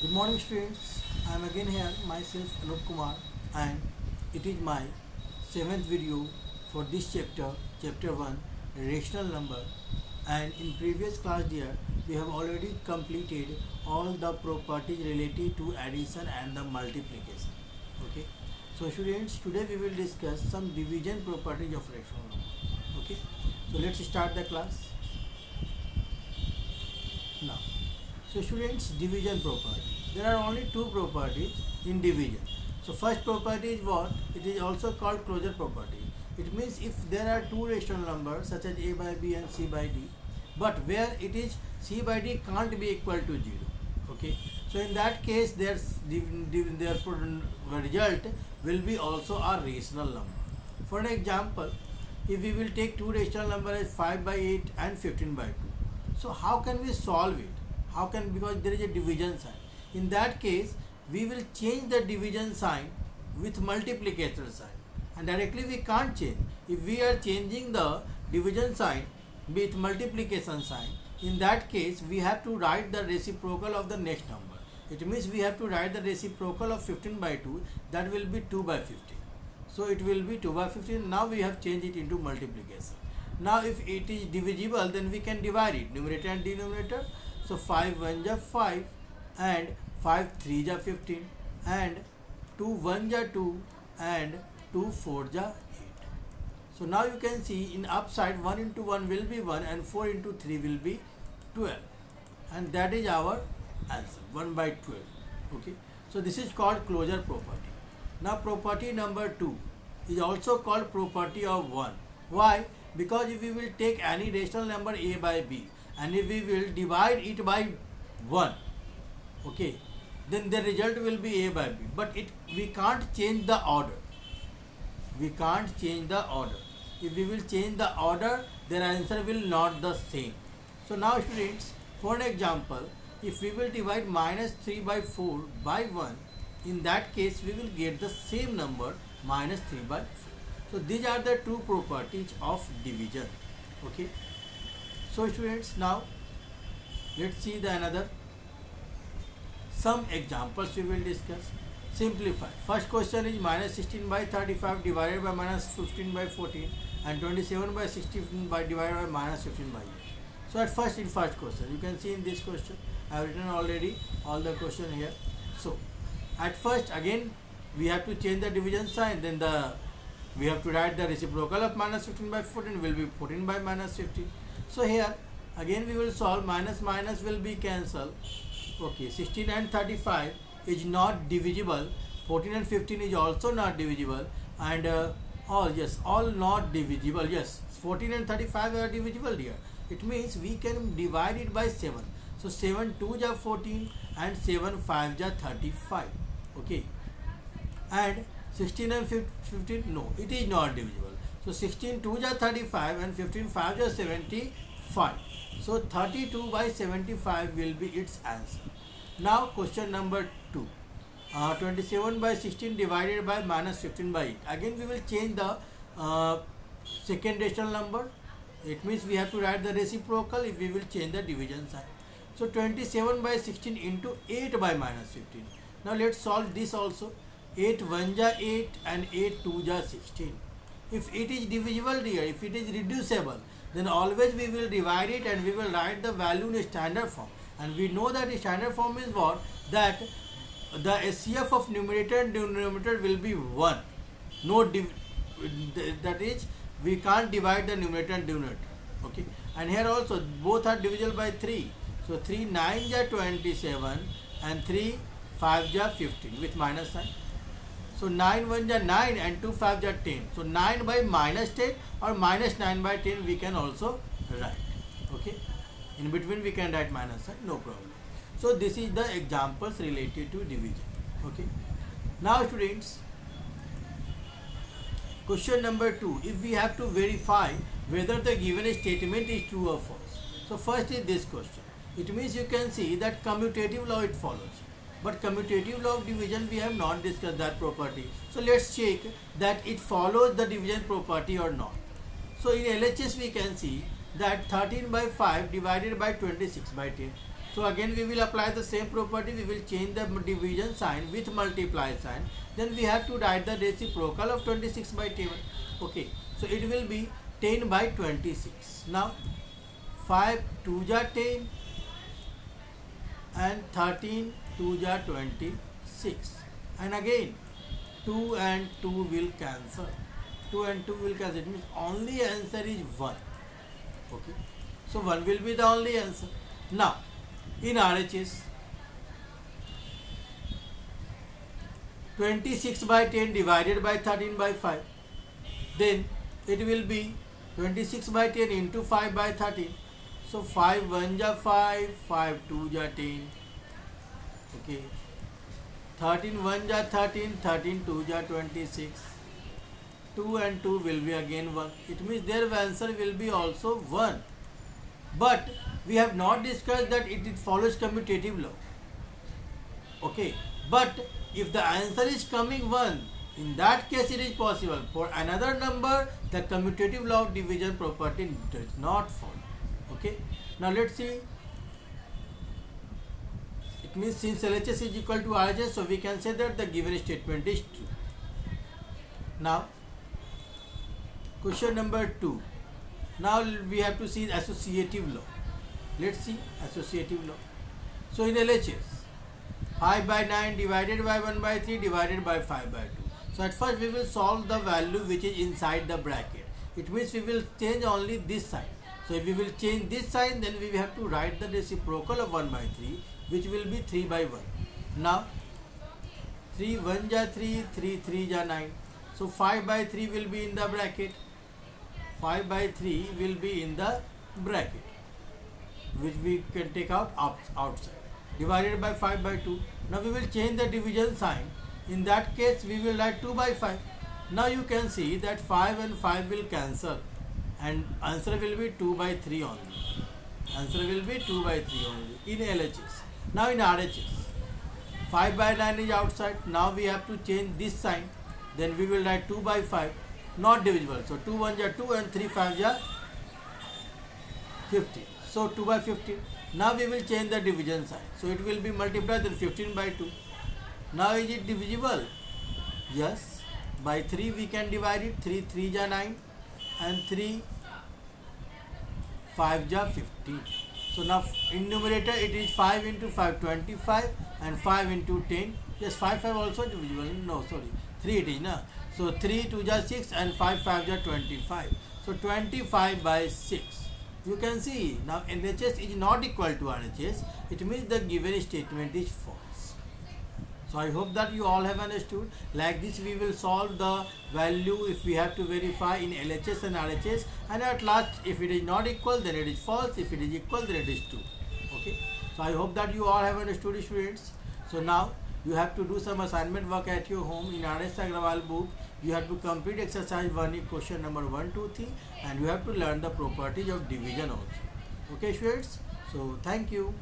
Good morning, students. I am again here, myself Anup Kumar, and it is my seventh video for this chapter, chapter 1, rational number. And in previous class, dear, we have already completed all the properties related to addition and the multiplication. Okay. So, students, today we will discuss some division properties of rational number. Okay. So, let's start the class now. So students, division property. There are only two properties in division. So first property is what? It is also called closure property. It means if there are two rational numbers such as a by b and c by d, but where it is c by d can't be equal to 0. Okay. So in that case, their result will be also a rational number. For an example, if we will take two rational numbers as 5 by 8 and 15 by 2. So how can we solve it? How can, because there is a division sign. In that case, we will change the division sign with multiplication sign. And directly we can't change. If we are changing the division sign with multiplication sign, in that case, we have to write the reciprocal of the next number. It means we have to write the reciprocal of 15 by 2, that will be 2 by 15. So it will be 2 by 15. Now we have changed it into multiplication. Now if it is divisible, then we can divide it, numerator and denominator. So 5 1 ja 5 and 5 3 ja 15 and 2 1 ja 2 and 2 4 ja 8. So now you can see in upside 1 into 1 will be 1 and 4 into 3 will be 12, and that is our answer, 1 by 12. Okay. So this is called closure property. Now property number 2 is also called property of 1. Why? Because if we will take any rational number a by b and if we will divide it by 1, okay, then the result will be a by b, but we can't change the order. We can't change the order. If we will change the order, then answer will not the same. So now students, for an example, if we will divide minus 3 by 4 by 1, in that case we will get the same number, minus 3 by 4. So these are the two properties of division. Okay. So students, now let's see the another some examples we will discuss. Simplify. First question is minus 16 by 35 divided by minus 15 by 14 and 27 by 16 by divided by minus 15 by 8. So at first, in first question, you can see in this question I have written already all the question here. So at first, again we have to change the division sign, then we have to write the reciprocal of minus 15 by 14 will be 14 by minus 15. So here again we will solve, minus minus will be cancelled. Okay, 16 and 35 is not divisible, 14 and 15 is also not divisible, and all not divisible. Yes, 14 and 35 are divisible here. It means we can divide it by 7. So 7 2 ja 14 and 7 5 ja 35. Okay, and 16 and 15, no, it is not divisible. So 16 2 ja 35 and 15 5 ja 75. So 32 by 75 will be its answer. Now question number 2. 27 by 16 divided by minus 15 by 8. Again we will change the second rational number. It means we have to write the reciprocal if we will change the division sign. So 27 by 16 into 8 by minus 15. Now let's solve this also. 8 1 ja 8 and 8 2 ja 16. If it is divisible here, if it is reducible, then always we will divide it and we will write the value in a standard form. And we know that the standard form is what? That the SCF of numerator and denominator will be 1. That is, we can't divide the numerator and denominator. Okay. And here also both are divisible by 3. So 3 9 ja 27 and 3 5 ja 15 with minus sign. So 9 1 ja 9 and 2 5 ja 10. So 9 by minus 10 or minus 9 by 10 we can also write. Okay. In between we can write minus sign, no problem. So this is the examples related to division. Okay. Now students, question number 2. If we have to verify whether the given statement is true or false. So first is this question. It means you can see that commutative law it follows. But commutative law of division we have not discussed that property. So let's check that it follows the division property or not. So in LHS we can see that 13 by 5 divided by 26 by 10. So again we will apply the same property. We will change the division sign with multiply sign. Then we have to write the reciprocal of 26 by 10. Okay. So it will be 10 by 26. Now 5 2 ja 10 and 13 2 ja 26. And again 2 and 2 will cancel. 2 and 2 will cancel. It means only answer is 1. Okay. So 1 will be the only answer. Now in RHS 26 by 10 divided by 13 by 5, then it will be 26 by 10 into 5 by 13. So 5 1 ja 5, 5 2 ja 10. Okay. 13 1 ja 13, 13 2 ja 26. 2 and 2 will be again 1. It means their answer will be also 1. But we have not discussed that it follows commutative law. Okay. But if the answer is coming 1, in that case it is possible. For another number, the commutative law of division property does not follow. Okay. Now let's see. It means since LHS is equal to RHS, so we can say that the given statement is true. Now, question number 2. Now we have to see associative law. Let's see associative law. So in LHS, 5 by 9 divided by 1 by 3 divided by 5 by 2. So at first we will solve the value which is inside the bracket. It means we will change only this sign. So if we will change this sign, then we have to write the reciprocal of 1 by 3, which will be 3 by 1. Now 3 1 ja 3, 3 3 ja 9. So 5 by 3 will be in the bracket. 5 by 3 will be in the bracket, which we can take out outside. Divided by 5 by 2. Now we will change the division sign. In that case, we will write 2 by 5. Now you can see that 5 and 5 will cancel, and answer will be 2 by 3 only. Answer will be 2 by 3 only in LHS. Now in RHS, 5 by 9 is outside. Now we have to change this sign. Then we will write 2 by 5, not divisible. So 2 1 ja 2 and 3 5 ja 15. So 2 by 15. Now we will change the division sign. So it will be multiplied then 15 by 2. Now is it divisible? Yes. By 3 we can divide it. 3 3 ja 9 and 3 5 ja 15. So now in numerator it is 5 into 5 25 and 5 into 10. Yes, 5 5 also divisible. No, sorry. 3 it is, na. So 3 2 ja 6 and 5 5 ja 25. So 25 by 6. You can see now LHS is not equal to RHS. It means the given statement is false. So I hope that you all have understood. Like this we will solve the value if we have to verify in LHS and RHS, and at last if it is not equal then it is false, if it is equal then it is true. Okay. So I hope that you all have understood, students. So now you have to do some assignment work at your home in RS Agrawal book. You have to complete exercise 1 question number 1, 2, 3, and you have to learn the properties of division also. Okay, students. So thank you.